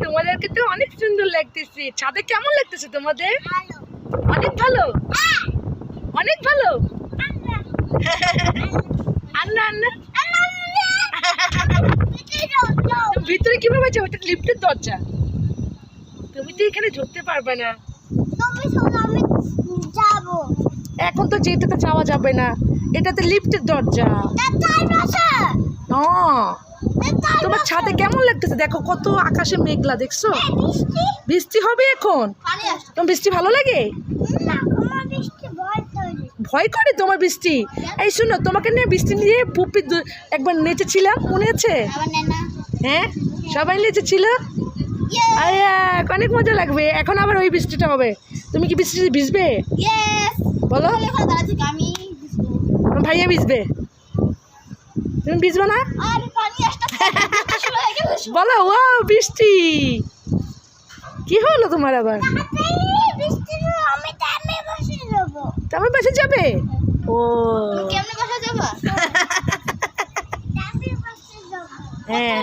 তোমাদেরকে তো অনেক সুন্দর লাগতেছে। ছাদে কেমন লাগতেছে তোমাদের? অনেক ভালো, অনেক ভালো। আন্না আন্না ভিতরে কিভাবে যাবো? এটা লিফটের দরজা, তুমি তো এখানে ঢুকতে পারবে না। এখন তো যেটাতে যাওয়া যাবে না, এটাতে লিফটের দরজা। তোমার ছাদে কেমন লাগতেছে? দেখো কত আকাশে মেঘলা, দেখছো? বৃষ্টি হবে এখন। তোমার বৃষ্টি ভালো লাগে? ভয় করে তোমার বৃষ্টি? এই শোনো, তোমাকে নিয়ে বৃষ্টি নিয়ে পুপি একবার নেচেছিলাম, মনে আছে? হ্যাঁ, সবাই নেচেছিল। অনেক মজা লাগবে। এখন আবার ওই বৃষ্টিটা হবে। তুমি কি বৃষ্টিতে ভিজবে? বলো। ভাইয়া ভিজবে, তুমি ভিজবে না? বলো। ও বৃষ্টি কি হলো তোমার আবার? তুমি বাসে যাবে? ও হ্যাঁ।